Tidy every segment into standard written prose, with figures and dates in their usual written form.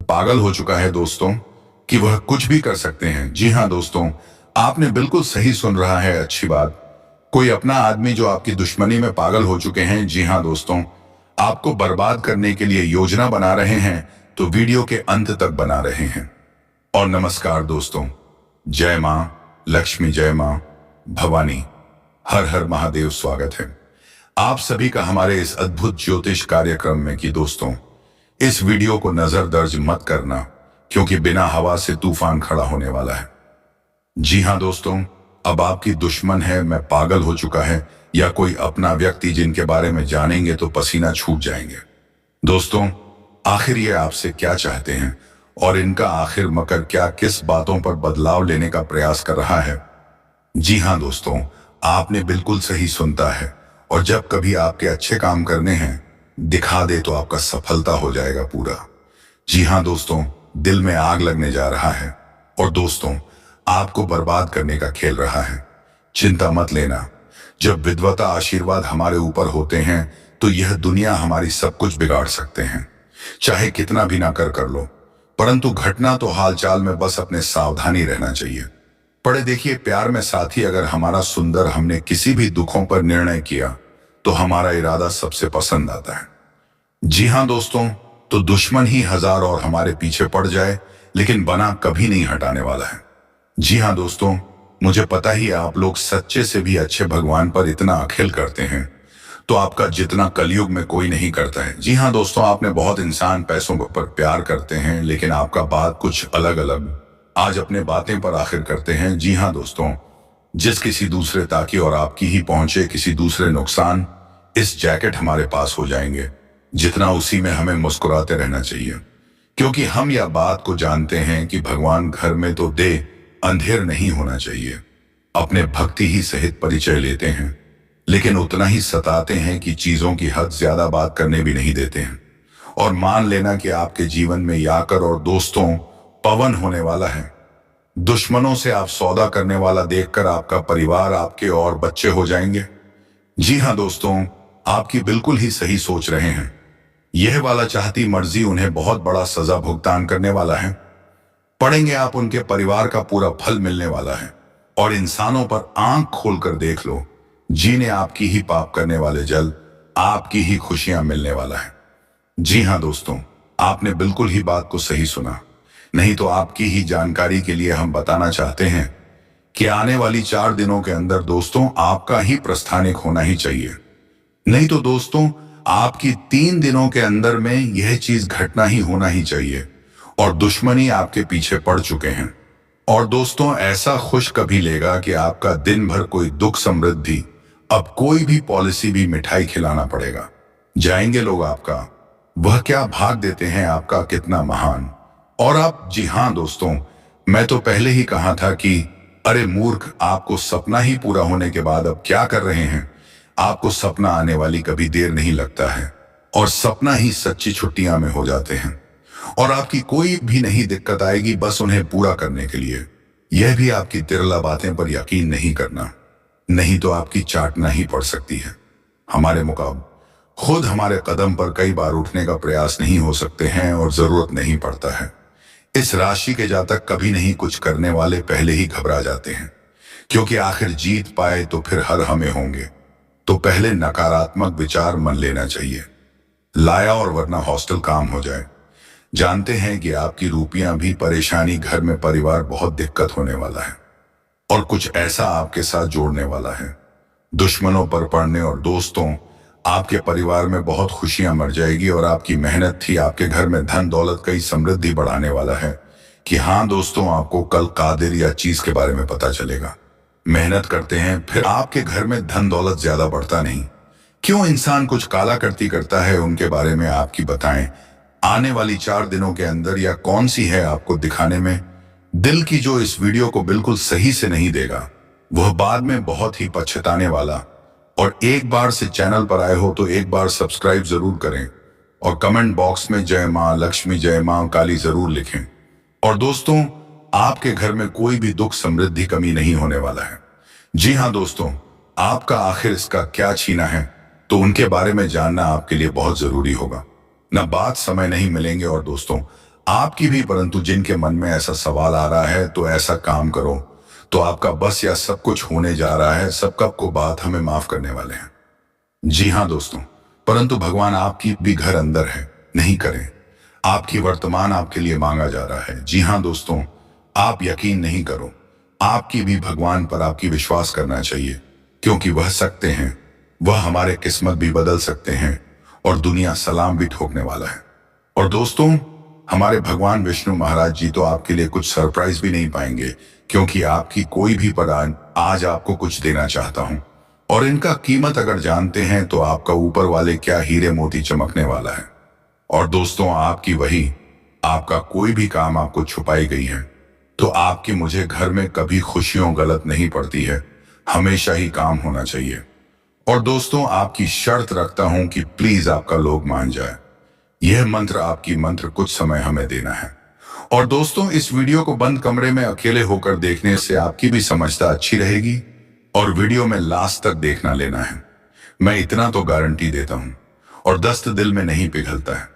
पागल हो चुका है दोस्तों कि वह कुछ भी कर सकते हैं। जी हाँ दोस्तों, आपने बिल्कुल सही सुन रहा है। अच्छी बात, कोई अपना आदमी जो आपकी दुश्मनी में पागल हो चुके हैं। जी हाँ दोस्तों, आपको बर्बाद करने के लिए योजना बना रहे हैं, तो वीडियो के अंत तक बना रहे हैं। और नमस्कार दोस्तों, जय माँ लक्ष्मी, जय माँ भवानी, हर हर महादेव। स्वागत है आप सभी का हमारे इस अद्भुत ज्योतिष कार्यक्रम में। कि दोस्तों, इस वीडियो को नजर दर्ज मत करना, क्योंकि बिना हवा से तूफान खड़ा होने वाला है। जी हाँ दोस्तों, अब आपकी दुश्मन है मैं पागल हो चुका है, या कोई अपना व्यक्ति जिनके बारे में जानेंगे तो पसीना छूट जाएंगे। दोस्तों, आखिर ये आपसे क्या चाहते हैं, और इनका आखिर मकर क्या किस बातों पर बदलाव लेने का प्रयास कर रहा है? जी हाँ दोस्तों, आपने बिल्कुल सही सुनता है। और जब कभी आपके अच्छे काम करने हैं, दिखा दे तो आपका सफलता हो जाएगा पूरा। जी हाँ दोस्तों, दिल में आग लगने जा रहा है, और दोस्तों आपको बर्बाद करने का खेल रहा है। चिंता मत लेना, जब विद्वता आशीर्वाद हमारे ऊपर होते हैं तो यह दुनिया हमारी सब कुछ बिगाड़ सकते हैं, चाहे कितना भी ना कर लो। परंतु घटना तो हालचाल में बस अपने सावधानी रहना चाहिए। पढ़े देखिए, प्यार में साथी अगर हमारा सुंदर, हमने किसी भी दुखों पर निर्णय किया तो हमारा इरादा सबसे पसंद आता है। जी हाँ दोस्तों, तो दुश्मन ही हजार और हमारे पीछे पड़ जाए, लेकिन बना कभी नहीं हटाने वाला है। जी हाँ दोस्तों, मुझे पता ही है आप लोग सच्चे से भी अच्छे भगवान पर इतना अखिल करते हैं, तो आपका जितना कलयुग में कोई नहीं करता है। जी हाँ दोस्तों, आपने बहुत इंसान पैसों पर प्यार करते हैं, लेकिन आपका बात कुछ अलग अलग। आज अपने बातें पर आखिर करते हैं। जी हाँ दोस्तों, जिस किसी दूसरे ताकि और आपकी ही पहुंचे किसी दूसरे नुकसान, इस जैकेट हमारे पास हो जाएंगे, जितना उसी में हमें मुस्कुराते रहना चाहिए। क्योंकि हम यह बात को जानते हैं कि भगवान घर में तो दे, अंधेर नहीं होना चाहिए। अपने भक्ति ही सहित परिचय लेते हैं, लेकिन उतना ही सताते हैं कि चीजों की हद ज्यादा बात करने भी नहीं देते हैं। और मान लेना कि आपके जीवन में याकर और दोस्तों पवन होने वाला है। दुश्मनों से आप सौदा करने वाला देखकर आपका परिवार, आपके और बच्चे हो जाएंगे। जी हाँ दोस्तों, आपकी बिल्कुल ही सही सोच रहे हैं। यह वाला चाहती मर्जी उन्हें बहुत बड़ा सजा भुगतान करने वाला है। पढ़ेंगे आप, उनके परिवार का पूरा फल मिलने वाला है। और इंसानों पर आंख खोलकर देख लो, जीने आपकी ही पाप करने वाले जल, आपकी ही खुशियां मिलने वाला है। जी हाँ दोस्तों, आपने बिल्कुल ही बात को सही सुना। नहीं तो आपकी ही जानकारी के लिए हम बताना चाहते हैं कि आने वाली 4 दिनों के अंदर दोस्तों आपका ही प्रस्थानिक होना ही चाहिए। नहीं तो दोस्तों आपकी 3 दिनों के अंदर में यह चीज घटना ही होना ही चाहिए, और दुश्मनी आपके पीछे पड़ चुके हैं। और दोस्तों ऐसा खुश कभी लेगा कि आपका दिन भर कोई दुख समृद्धि, अब कोई भी पॉलिसी भी मिठाई खिलाना पड़ेगा। जाएंगे लोग आपका, वह क्या भाग देते हैं आपका कितना महान। और आप, जी हाँ दोस्तों, मैं तो पहले ही कहा था कि अरे मूर्ख, आपको सपना ही पूरा होने के बाद अब क्या कर रहे हैं। आपको सपना आने वाली कभी देर नहीं लगता है, और सपना ही सच्ची छुट्टियां में हो जाते हैं। और आपकी कोई भी नहीं दिक्कत आएगी बस उन्हें पूरा करने के लिए। यह भी आपकी तिरला बातें पर यकीन नहीं करना, नहीं तो आपकी चाटना ही पड़ सकती है। हमारे मुकाबले खुद हमारे कदम पर कई बार उठने का प्रयास नहीं हो सकते हैं, और जरूरत नहीं पड़ता है। इस राशि के जातक कभी नहीं कुछ करने वाले पहले ही घबरा जाते हैं, क्योंकि आखिर जीत पाए तो फिर हर हमें होंगे। तो पहले नकारात्मक विचार मन लेना चाहिए, लाया और वरना हॉस्टल काम हो जाए। जानते हैं कि आपकी रुपयां भी परेशानी, घर में परिवार बहुत दिक्कत होने वाला है, और कुछ ऐसा आपके साथ जोड़ने वाला है। दुश्मनों पर पड़ने, और दोस्तों आपके परिवार में बहुत खुशियां मर जाएगी, और आपकी मेहनत थी आपके घर में धन दौलत कई समृद्धि बढ़ाने वाला है। कि हाँ दोस्तों, आपको कल कादिर या चीज के बारे में पता चलेगा। मेहनत करते हैं फिर आपके घर में धन दौलत ज्यादा बढ़ता नहीं। क्यों इंसान कुछ काला करती करता है, उनके बारे में आपकी बताएं आने वाली 4 दिनों के अंदर, या कौन सी है आपको दिखाने में दिल की, जो इस वीडियो को बिल्कुल सही से नहीं देगा वह बाद में बहुत ही पछताने वाला। और एक बार से चैनल पर आए हो तो एक बार सब्सक्राइब जरूर करें, और कमेंट बॉक्स में जय मां लक्ष्मी, जय मां काली जरूर लिखें। और दोस्तों आपके घर में कोई भी दुख समृद्धि कमी नहीं होने वाला है। जी हाँ दोस्तों, आपका आखिर इसका क्या छीना है, तो उनके बारे में जानना आपके लिए बहुत जरूरी होगा। न बात समय नहीं मिलेंगे। और दोस्तों आपकी भी, परंतु जिनके मन में ऐसा सवाल आ रहा है तो ऐसा काम करो तो आपका बस या सब कुछ होने जा रहा है, सबका को बात हमें माफ करने वाले हैं। जी हाँ दोस्तों, परंतु भगवान आपकी भी घर अंदर है, नहीं करें। आपकी वर्तमान आपके लिए मांगा जा रहा है। जी हाँ दोस्तों, आप यकीन नहीं करो, आपकी भी भगवान पर आपकी विश्वास करना चाहिए, क्योंकि वह सकते हैं, वह हमारे किस्मत भी बदल सकते हैं और दुनिया सलाम भी ठोकने वाला है। और दोस्तों, हमारे भगवान विष्णु महाराज जी तो आपके लिए कुछ सरप्राइज भी नहीं पाएंगे, क्योंकि आपकी कोई भी प्रदान आज आपको कुछ देना चाहता हूं, और इनका कीमत अगर जानते हैं तो आपका ऊपर वाले क्या हीरे मोती चमकने वाला है। और दोस्तों, आपकी वही आपका कोई भी काम आपको छुपाई गई है, तो आपकी मुझे घर में कभी खुशियों गलत नहीं पड़ती है, हमेशा ही काम होना चाहिए। और दोस्तों, आपकी शर्त रखता हूं कि प्लीज आपका लोग मान जाए। यह मंत्र आपकी मंत्र कुछ समय हमें देना है। और दोस्तों, इस वीडियो को बंद कमरे में अकेले होकर देखने से आपकी भी समझता अच्छी रहेगी, और वीडियो में लास्ट तक देखना लेना है। मैं इतना तो गारंटी देता हूं, और दस्त दिल में नहीं पिघलता है।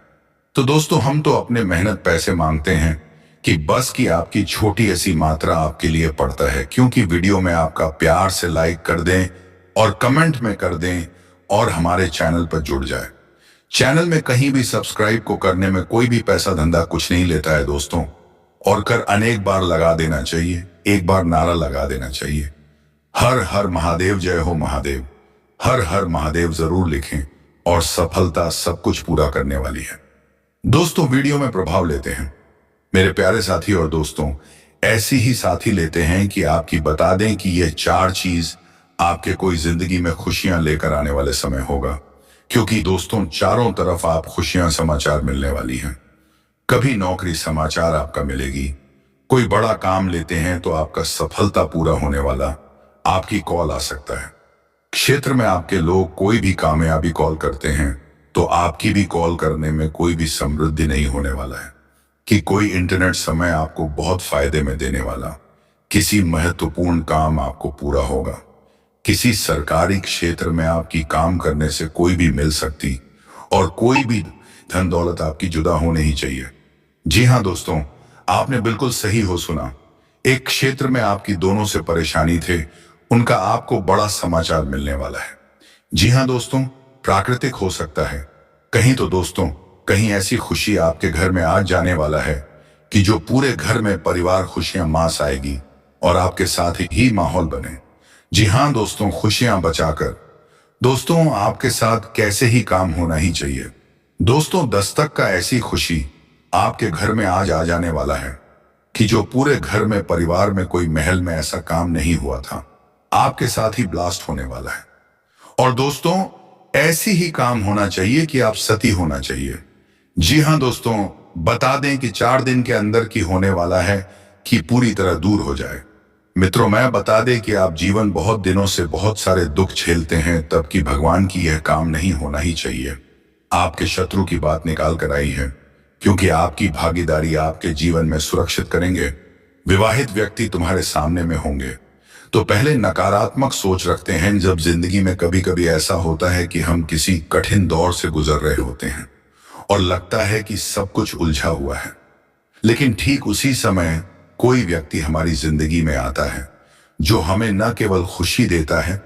तो दोस्तों, हम तो अपने मेहनत पैसे मांगते हैं कि बस की आपकी छोटी ऐसी मात्रा आपके लिए पड़ता है, क्योंकि वीडियो में आपका प्यार से लाइक कर दें और कमेंट में कर दें और हमारे चैनल पर जुड़ जाए। चैनल में कहीं भी सब्सक्राइब को करने में कोई भी पैसा धंधा कुछ नहीं लेता है दोस्तों, और कर अनेक बार लगा देना चाहिए, एक बार नारा लगा देना चाहिए, हर हर महादेव, जय हो महादेव, हर हर महादेव जरूर लिखें, और सफलता सब कुछ पूरा करने वाली है। दोस्तों, वीडियो में प्रभाव लेते हैं मेरे प्यारे साथी, और दोस्तों ऐसी ही साथी लेते हैं कि आपकी बता दें कि यह 4 चीज आपके कोई जिंदगी में खुशियां लेकर आने वाले समय होगा, क्योंकि दोस्तों चारों तरफ आप खुशियां समाचार मिलने वाली हैं। कभी नौकरी समाचार आपका मिलेगी, कोई बड़ा काम लेते हैं तो आपका सफलता पूरा होने वाला आपकी कॉल आ सकता है। क्षेत्र में आपके लोग कोई भी कामयाबी कॉल करते हैं तो आपकी भी कॉल करने में कोई भी समृद्धि नहीं होने वाला है, कि कोई इंटरनेट समय आपको बहुत फायदे में देने वाला, किसी महत्वपूर्ण काम आपको पूरा होगा, किसी सरकारी क्षेत्र में आपकी काम करने से कोई भी मिल सकती, और कोई भी धन दौलत आपकी जुदा होनी ही चाहिए। जी हाँ दोस्तों, आपने बिल्कुल सही हो सुना। एक क्षेत्र में आपकी दोनों से परेशानी थे, उनका आपको बड़ा समाचार मिलने वाला है। जी हाँ दोस्तों, प्राकृतिक हो सकता है कहीं, तो दोस्तों कहीं ऐसी खुशी आपके घर में आज जाने वाला है कि जो पूरे घर में परिवार खुशियां मास आएगी और आपके साथ ही माहौल बने। जी हाँ दोस्तों, खुशियां बचाकर दोस्तों आपके साथ कैसे ही काम होना ही चाहिए। दोस्तों, दस्तक का ऐसी खुशी आपके घर में आज आ जाने वाला है कि जो पूरे घर में परिवार में कोई महल में ऐसा काम नहीं हुआ था, आपके साथ ही ब्लास्ट होने वाला है। और दोस्तों, ऐसी ही काम होना चाहिए कि आप सती होना चाहिए। जी हाँ दोस्तों, बता दें कि 4 दिन के अंदर की होने वाला है कि पूरी तरह दूर हो जाए। मित्रों, मैं बता दें कि आप जीवन बहुत दिनों से बहुत सारे दुख झेलते हैं, तब कि भगवान की यह काम नहीं होना ही चाहिए। आपके शत्रु की बात निकाल कर आई है, क्योंकि आपकी भागीदारी आपके जीवन में सुरक्षित करेंगे। विवाहित व्यक्ति तुम्हारे सामने में होंगे तो पहले नकारात्मक सोच रखते हैं। जब जिंदगी में कभी कभी ऐसा होता है कि हम किसी कठिन दौर से गुजर रहे होते हैं और लगता है कि सब कुछ उलझा हुआ है, लेकिन ठीक उसी समय कोई व्यक्ति हमारी जिंदगी में आता है जो हमें न केवल खुशी देता है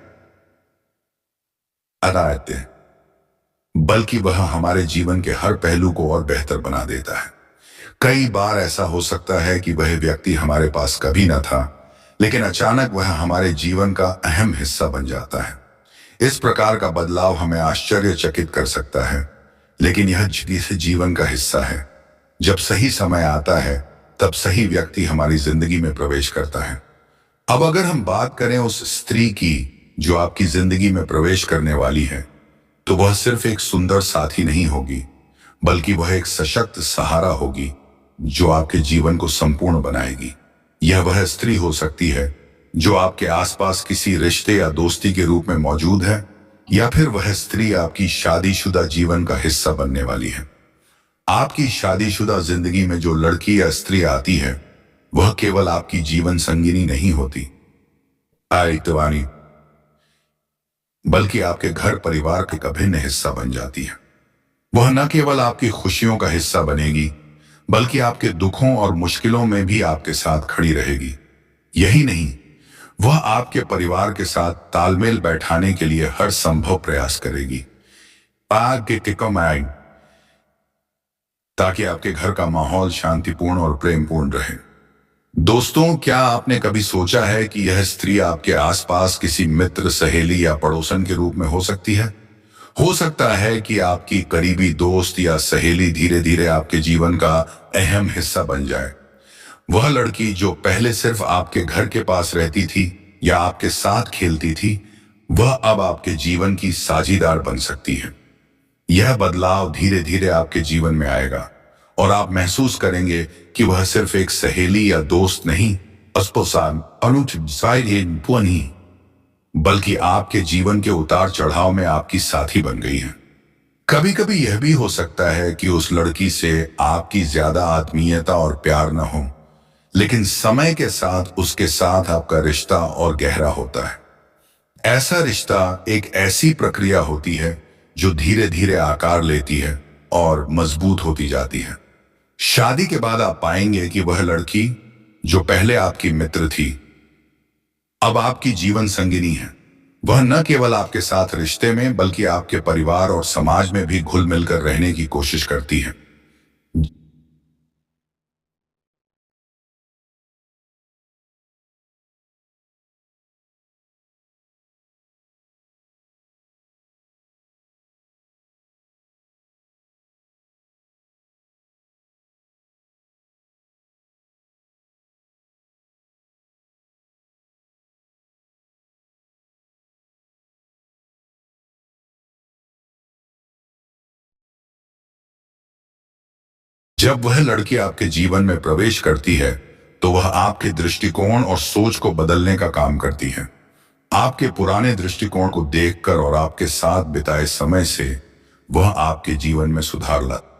बल्कि वह हमारे जीवन के हर पहलू को और बेहतर बना देता है। कई बार ऐसा हो सकता है कि वह व्यक्ति हमारे पास कभी न था, लेकिन अचानक वह हमारे जीवन का अहम हिस्सा बन जाता है। इस प्रकार का बदलाव हमें आश्चर्यचकित कर सकता है, लेकिन यह जीवन का हिस्सा है। जब सही समय आता है तब सही व्यक्ति हमारी जिंदगी में प्रवेश करता है। अब अगर हम बात करें उस स्त्री की जो आपकी जिंदगी में प्रवेश करने वाली है, तो वह सिर्फ एक सुंदर साथी नहीं होगी, बल्कि वह एक सशक्त सहारा होगी जो आपके जीवन को संपूर्ण बनाएगी। यह वह स्त्री हो सकती है जो आपके आसपास किसी रिश्ते या दोस्ती के रूप में मौजूद है, या फिर वह स्त्री आपकी शादीशुदा जीवन का हिस्सा बनने वाली है। आपकी शादीशुदा जिंदगी में जो लड़की या स्त्री आती है, वह केवल आपकी जीवन संगिनी नहीं होती बल्कि आपके घर परिवार का अभिन्न हिस्सा बन जाती है। वह न केवल आपकी खुशियों का हिस्सा बनेगी, बल्कि आपके दुखों और मुश्किलों में भी आपके साथ खड़ी रहेगी। यही नहीं, वह आपके परिवार के साथ तालमेल बैठाने के लिए हर संभव प्रयास करेगी आगे टिकम आए, ताकि आपके घर का माहौल शांतिपूर्ण और प्रेमपूर्ण रहे। दोस्तों, क्या आपने कभी सोचा है कि यह स्त्री आपके आसपास किसी मित्र, सहेली या पड़ोसन के रूप में हो सकती है? हो सकता है कि आपकी करीबी दोस्त या सहेली धीरे धीरे आपके जीवन का अहम हिस्सा बन जाए। वह लड़की जो पहले सिर्फ आपके घर के पास रहती थी या आपके साथ खेलती थी, वह अब आपके जीवन की साझीदार बन सकती है। यह बदलाव धीरे धीरे आपके जीवन में आएगा और आप महसूस करेंगे कि वह सिर्फ एक सहेली या दोस्त नहीं, बल्कि आपके जीवन के उतार चढ़ाव में आपकी साथी बन गई है। कभी कभी यह भी हो सकता है कि उस लड़की से आपकी ज्यादा आत्मीयता और प्यार न हो, लेकिन समय के साथ उसके साथ आपका रिश्ता और गहरा होता है। ऐसा रिश्ता एक ऐसी प्रक्रिया होती है जो धीरे धीरे आकार लेती है और मजबूत होती जाती है। शादी के बाद आप पाएंगे कि वह लड़की जो पहले आपकी मित्र थी, अब आपकी जीवन संगिनी है। वह न केवल आपके साथ रिश्ते में, बल्कि आपके परिवार और समाज में भी घुल मिलकर रहने की कोशिश करती है। जब वह लड़की आपके जीवन में प्रवेश करती है, तो वह आपके दृष्टिकोण और सोच को बदलने का काम करती है। आपके पुराने दृष्टिकोण को देखकर और आपके साथ बिताए समय से वह आपके जीवन में सुधार लाती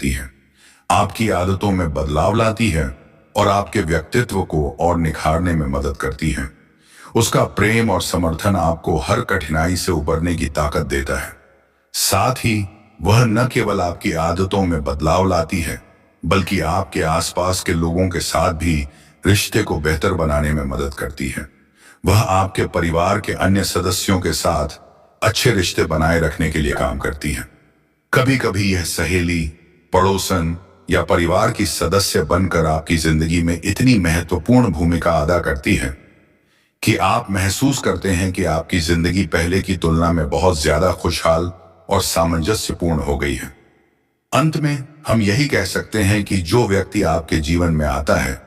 है, आपकी आदतों में बदलाव लाती है और आपके व्यक्तित्व को और निखारने में मदद करती है। उसका प्रेम और समर्थन आपको हर कठिनाई से उबरने की ताकत देता है। साथ ही वह न केवल आपकी आदतों में बदलाव लाती है, बल्कि आपके आसपास के लोगों के साथ भी रिश्ते को बेहतर बनाने में मदद करती है। वह आपके परिवार के अन्य सदस्यों के साथ अच्छे रिश्ते बनाए रखने के लिए काम करती है। कभी कभी यह सहेली, पड़ोसन या परिवार की सदस्य बनकर आपकी जिंदगी में इतनी महत्वपूर्ण भूमिका अदा करती है कि आप महसूस करते हैं कि आपकी जिंदगी पहले की तुलना में बहुत ज्यादा खुशहाल और सामंजस्यपूर्ण हो गई है। अंत में हम यही कह सकते हैं कि जो व्यक्ति आपके जीवन में आता है,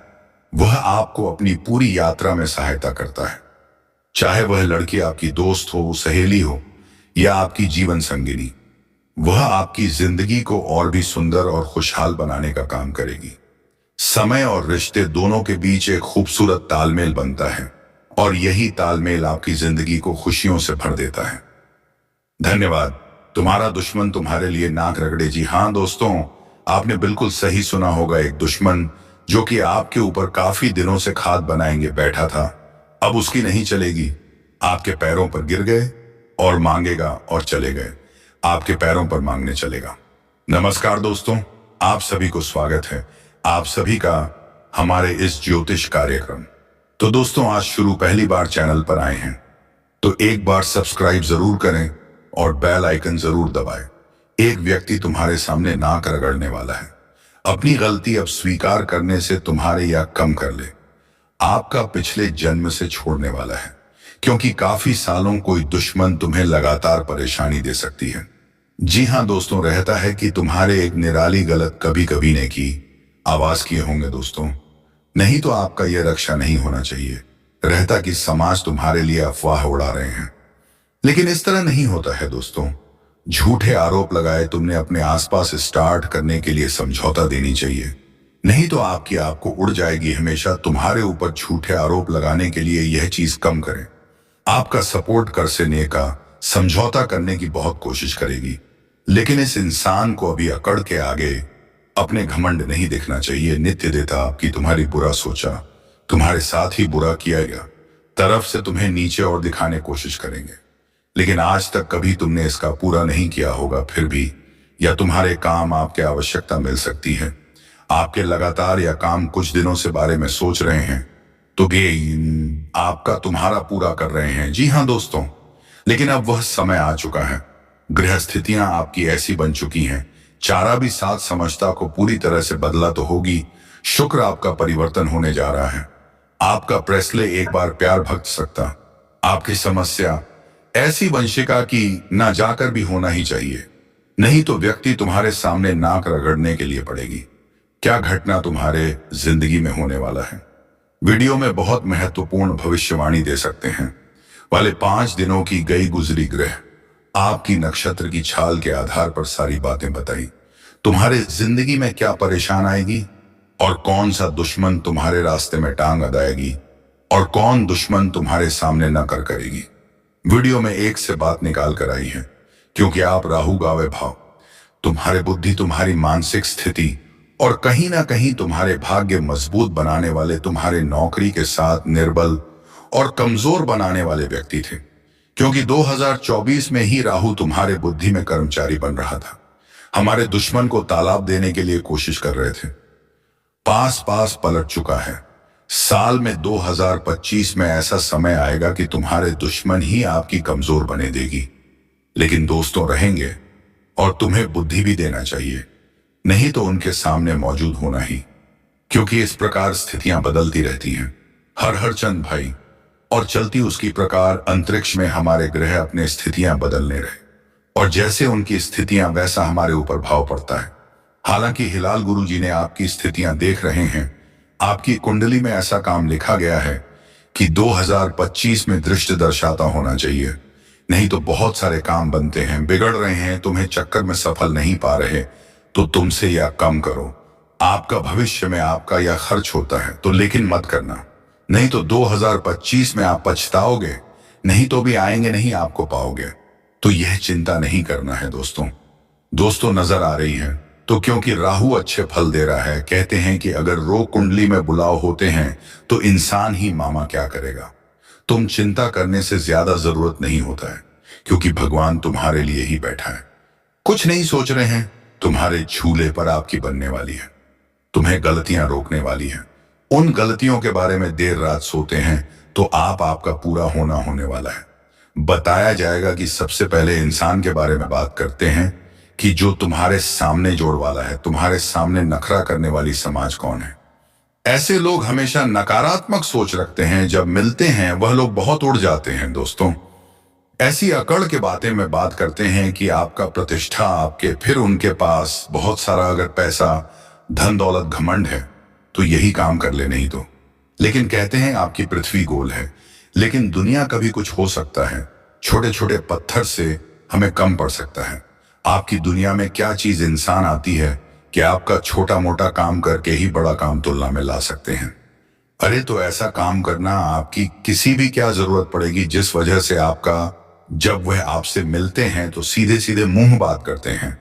वह आपको अपनी पूरी यात्रा में सहायता करता है। चाहे वह लड़की आपकी दोस्त हो, सहेली हो या आपकी जीवन संगिनी, वह आपकी जिंदगी को और भी सुंदर और खुशहाल बनाने का काम करेगी। समय और रिश्ते दोनों के बीच एक खूबसूरत तालमेल बनता है और यही तालमेल आपकी जिंदगी को खुशियों से भर देता है। धन्यवाद। तुम्हारा दुश्मन तुम्हारे लिए नाक रगड़े। जी हाँ दोस्तों, आपने बिल्कुल सही सुना होगा। एक दुश्मन जो कि आपके ऊपर काफी दिनों से खाद बनाएंगे बैठा था, अब उसकी नहीं चलेगी। आपके पैरों पर गिर गए और मांगेगा और चले गए, आपके पैरों पर मांगने चलेगा। नमस्कार दोस्तों, आप सभी को स्वागत है, आप सभी का हमारे इस ज्योतिष कार्यक्रम। तो दोस्तों, आज शुरू पहली बार चैनल पर आए हैं तो एक बार सब्सक्राइब जरूर करें और बेल आइकन जरूर दबाएं। एक व्यक्ति तुम्हारे सामने नाक रगड़ने वाला है। अपनी गलती अब स्वीकार करने से तुम्हारे या कम कर ले। आपका पिछले जन्म से छोड़ने वाला है, क्योंकि काफी सालों कोई दुश्मन तुम्हें लगातार परेशानी दे सकती है। जी हाँ दोस्तों, रहता है कि तुम्हारे एक निराली गलत कभी कभी ने की आवाज किए होंगे दोस्तों, नहीं तो आपका यह रक्षा नहीं होना चाहिए। रहता कि समाज तुम्हारे लिए अफवाह उड़ा रहे हैं, लेकिन इस तरह नहीं होता है दोस्तों। झूठे आरोप लगाए तुमने अपने आसपास स्टार्ट करने के लिए समझौता देनी चाहिए। नहीं तो आपकी आपको उड़ जाएगी। हमेशा तुम्हारे ऊपर झूठे आरोप लगाने के लिए यह चीज कम करें। आपका सपोर्ट कर से नेका समझौता करने की बहुत कोशिश करेगी, लेकिन इस इंसान को अभी अकड़ के आगे अपने घमंड नहीं दिखना चाहिए। नित्य देता आपकी तुम्हारी बुरा सोचा, तुम्हारे साथ ही बुरा किया गया तरफ से तुम्हें नीचे और दिखाने कोशिश करेंगे, लेकिन आज तक कभी तुमने इसका पूरा नहीं किया होगा। फिर भी या तुम्हारे काम आपके आवश्यकता मिल सकती है, आपके लगातार या काम कुछ दिनों से बारे में सोच रहे हैं, तो भी आपका तुम्हारा पूरा कर रहे हैं। जी हाँ दोस्तों, लेकिन अब वह समय आ चुका है। ग्रह स्थितियां आपकी ऐसी बन चुकी हैं, चारा भी साथ समझता को पूरी तरह से बदला तो होगी। शुक्र आपका परिवर्तन होने जा रहा है। आपका प्रेस्ले एक बार प्यार भक्त सकता। आपकी समस्या ऐसी वंशिका की ना जाकर भी होना ही चाहिए, नहीं तो व्यक्ति तुम्हारे सामने नाक रगड़ने के लिए पड़ेगी। क्या घटना तुम्हारे जिंदगी में होने वाला है, वीडियो में बहुत महत्वपूर्ण भविष्यवाणी दे सकते हैं। वाले 5 दिनों की गई गुजरी ग्रह आपकी नक्षत्र की छाल के आधार पर सारी बातें बताई। तुम्हारे जिंदगी में क्या परेशान आएगी और कौन सा दुश्मन तुम्हारे रास्ते में टांग अदाएगी और कौन दुश्मन तुम्हारे सामने न कर करेगी। वीडियो में एक से बात निकाल कर आई है, क्योंकि आप राहु गावे भाव, तुम्हारे बुद्धि, तुम्हारी मानसिक स्थिति और कहीं ना कहीं तुम्हारे भाग्य मजबूत बनाने वाले, तुम्हारे नौकरी के साथ निर्बल और कमजोर बनाने वाले व्यक्ति थे। क्योंकि 2024 में ही राहु तुम्हारे बुद्धि में कर्मचारी बन रहा था। हमारे दुश्मन को तालाब देने के लिए कोशिश कर रहे थे। पास पास पलट चुका है। साल में 2025 में ऐसा समय आएगा कि तुम्हारे दुश्मन ही आपकी कमजोर बने देगी, लेकिन दोस्तों रहेंगे और तुम्हें बुद्धि भी देना चाहिए, नहीं तो उनके सामने मौजूद होना ही, क्योंकि इस प्रकार स्थितियां बदलती रहती हैं। हर हर चंद भाई, और चलती उसकी प्रकार अंतरिक्ष में हमारे ग्रह अपने स्थितियां बदलने रहे, और जैसे उनकी स्थितियां वैसा हमारे ऊपर भाव पड़ता है। हालांकि हिलाल गुरु जी ने आपकी स्थितियां देख रहे हैं। आपकी कुंडली में ऐसा काम लिखा गया है कि 2025 में दृष्टि दर्शाता होना चाहिए, नहीं तो बहुत सारे काम बनते हैं, बिगड़ रहे हैं, तुम्हें चक्कर में सफल नहीं पा रहे, तो तुमसे या कम करो। आपका भविष्य में आपका या खर्च होता है तो लेकिन मत करना, नहीं तो 2025 में आप पछताओगे, नहीं तो भी आएंगे नहीं आपको पाओगे। तो यह चिंता नहीं करना है दोस्तों नजर आ रही है तो, क्योंकि राहु अच्छे फल दे रहा है। कहते हैं कि अगर रोग कुंडली में बुलाव होते हैं तो इंसान ही मामा क्या करेगा। तुम चिंता करने से ज्यादा जरूरत नहीं होता है, क्योंकि भगवान तुम्हारे लिए ही बैठा है। कुछ नहीं सोच रहे हैं, तुम्हारे झूले पर आपकी बनने वाली है, तुम्हें गलतियां रोकने वाली है। उन गलतियों के बारे में देर रात सोते हैं तो आपका पूरा होने वाला है। बताया जाएगा कि सबसे पहले इंसान के बारे में बात करते हैं कि जो तुम्हारे सामने जोड़ वाला है, तुम्हारे सामने नखरा करने वाली समाज कौन है। ऐसे लोग हमेशा नकारात्मक सोच रखते हैं, जब मिलते हैं वह लोग बहुत उड़ जाते हैं दोस्तों। ऐसी अकड़ के बातें में बात करते हैं कि आपका प्रतिष्ठा आपके, फिर उनके पास बहुत सारा अगर पैसा, धन दौलत, घमंड है तो यही काम कर ले, नहीं तो। लेकिन कहते हैं आपकी पृथ्वी गोल है, लेकिन दुनिया का भी कुछ हो सकता है। छोटे छोटे पत्थर से हमें कम पड़ सकता है। आपकी दुनिया में क्या चीज इंसान आती है कि आपका छोटा मोटा काम करके ही बड़ा काम तुलना में ला सकते हैं। अरे तो ऐसा काम करना आपकी किसी भी क्या जरूरत पड़ेगी, जिस वजह से आपका, जब वह आपसे मिलते हैं तो सीधे सीधे मुंह बात करते हैं,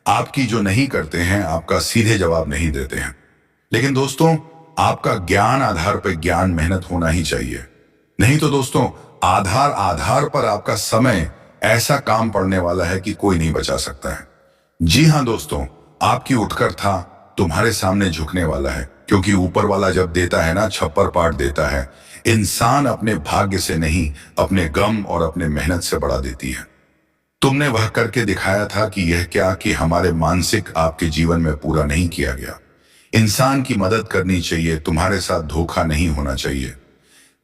आपकी जो नहीं करते हैं, आपका सीधे जवाब नहीं देते हैं। लेकिन दोस्तों आपका ज्ञान आधार पर ज्ञान मेहनत होना ही चाहिए, नहीं तो दोस्तों आधार पर आपका समय ऐसा काम पड़ने वाला है कि कोई नहीं बचा सकता है। जी हाँ दोस्तों, आपकी उठकर था तुम्हारे सामने झुकने वाला है, क्योंकि ऊपर वाला जब देता है ना, छप्पर पाट देता है। इंसान अपने भाग्य से नहीं, अपने गम और अपने मेहनत से बढ़ा देती है। तुमने वह करके दिखाया था कि यह क्या कि हमारे मानसिक आपके जीवन में पूरा नहीं किया गया। इंसान की मदद करनी चाहिए, तुम्हारे साथ धोखा नहीं होना चाहिए,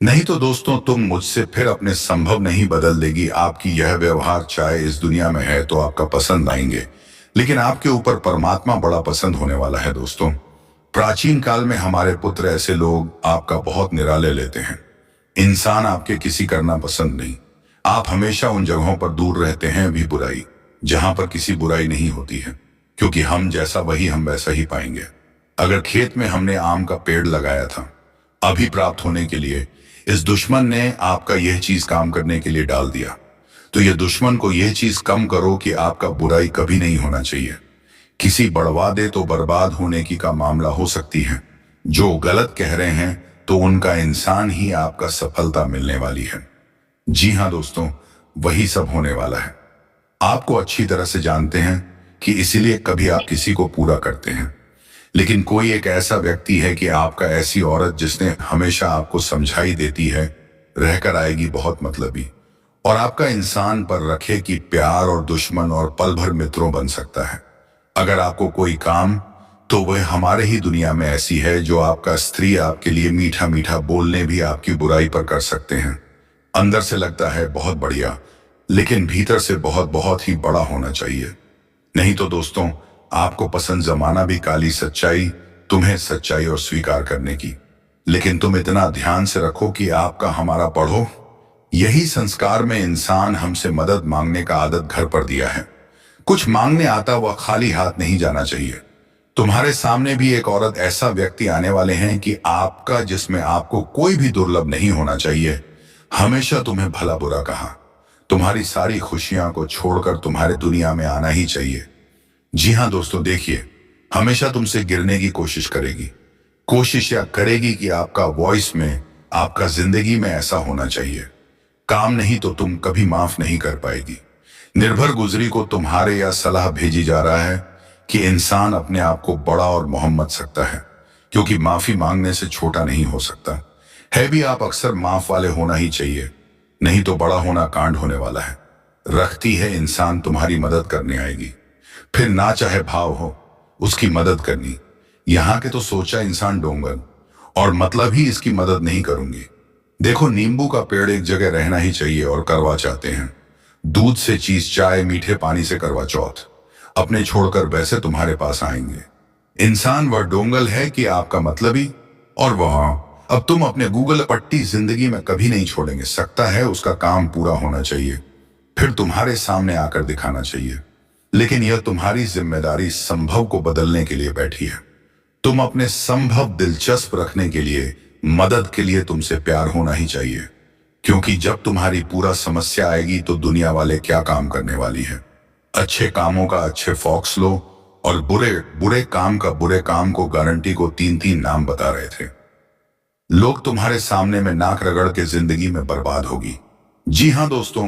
नहीं तो दोस्तों तुम मुझसे फिर अपने संभव नहीं बदल देगी। आपकी यह व्यवहार चाहे इस दुनिया में है तो आपका पसंद आएंगे, लेकिन आपके ऊपर परमात्मा बड़ा पसंद होने वाला है दोस्तों। प्राचीन काल में हमारे पुत्र ऐसे लोग आपका बहुत निराले लेते हैं। इंसान आपके किसी करना पसंद नहीं। आप हमेशा उन जगहों पर दूर रहते हैं भी बुराई, जहां पर किसी बुराई नहीं होती है, क्योंकि हम जैसा वही हम वैसा ही पाएंगे। अगर खेत में हमने आम का पेड़ लगाया था, अभी प्राप्त होने के लिए इस दुश्मन ने आपका यह चीज काम करने के लिए डाल दिया, तो यह दुश्मन को यह चीज कम करो कि आपका बुराई कभी नहीं होना चाहिए। किसी बढ़वा दे तो बर्बाद होने की का मामला हो सकती है। जो गलत कह रहे हैं तो उनका इंसान ही आपका सफलता मिलने वाली है। जी हाँ दोस्तों, वही सब होने वाला है। आपको अच्छी तरह से जानते हैं कि इसीलिए कभी आप किसी को पूरा करते हैं, लेकिन कोई एक ऐसा व्यक्ति है कि आपका ऐसी औरत जिसने हमेशा आपको समझाई देती है, रहकर आएगी बहुत मतलबी, और आपका इंसान पर रखे कि प्यार और दुश्मन और पल भर मित्रों बन सकता है। अगर आपको कोई काम, तो वह हमारे ही दुनिया में ऐसी है जो आपका स्त्री आपके लिए मीठा मीठा बोलने भी आपकी बुराई पर कर सकते हैं। अंदर से लगता है बहुत बढ़िया, लेकिन भीतर से बहुत बहुत ही बड़ा होना चाहिए। नहीं तो दोस्तों, आपको पसंद जमाना भी काली सच्चाई, तुम्हें सच्चाई और स्वीकार करने की। लेकिन तुम इतना ध्यान से रखो कि आपका हमारा पढ़ो, यही संस्कार में इंसान हमसे मदद मांगने का आदत घर पर दिया है। कुछ मांगने आता हुआ खाली हाथ नहीं जाना चाहिए। तुम्हारे सामने भी एक औरत ऐसा व्यक्ति आने वाले हैं कि आपका, जिसमें आपको कोई भी दुर्लभ नहीं होना चाहिए। हमेशा तुम्हें भला बुरा कहा, तुम्हारी सारी खुशियां को छोड़कर तुम्हारे दुनिया में आना ही चाहिए। जी हाँ दोस्तों, देखिए, हमेशा तुमसे गिरने की कोशिश करेगी। कोशिश या करेगी कि आपका वॉइस में, आपका जिंदगी में ऐसा होना चाहिए। काम नहीं तो तुम कभी माफ नहीं कर पाएगी। निर्भर गुजरी को तुम्हारे या सलाह भेजी जा रहा है कि इंसान अपने आप को बड़ा और मोहम्मद सकता है, क्योंकि माफी मांगने से छोटा नहीं हो सकता है भी। आप अक्सर माफ वाले होना ही चाहिए, नहीं तो बड़ा होना कांड होने वाला है। रखती है इंसान तुम्हारी मदद करने आएगी, फिर ना चाहे भाव हो उसकी मदद करनी। यहाँ के तो सोचा इंसान डोंगर, और मतलब ही इसकी मदद नहीं करूंगी। देखो, नींबू का पेड़ एक जगह रहना ही चाहिए और करवा चाहते हैं। दूध से चीज चाय, मीठे पानी से करवा चौथ, अपने छोड़कर वैसे तुम्हारे पास आएंगे। इंसान वह डोंगल है कि आपका मतलब ही, और वहां अब तुम अपने गूगल पट्टी जिंदगी में कभी नहीं छोड़ेंगे। सकता है उसका काम पूरा होना चाहिए, फिर तुम्हारे सामने आकर दिखाना चाहिए। लेकिन यह तुम्हारी जिम्मेदारी संभव को बदलने के लिए बैठी है। तुम अपने संभव दिलचस्प रखने के लिए, मदद के लिए तुमसे प्यार होना ही चाहिए, क्योंकि जब तुम्हारी पूरा समस्या आएगी तो दुनिया वाले क्या काम करने वाली है। अच्छे कामों का अच्छे फॉक्स लो, और बुरे बुरे काम का बुरे काम को गारंटी को 3-3 नाम बता रहे थे। लोग तुम्हारे सामने में नाक रगड़ के जिंदगी में बर्बाद होगी। जी हाँ दोस्तों,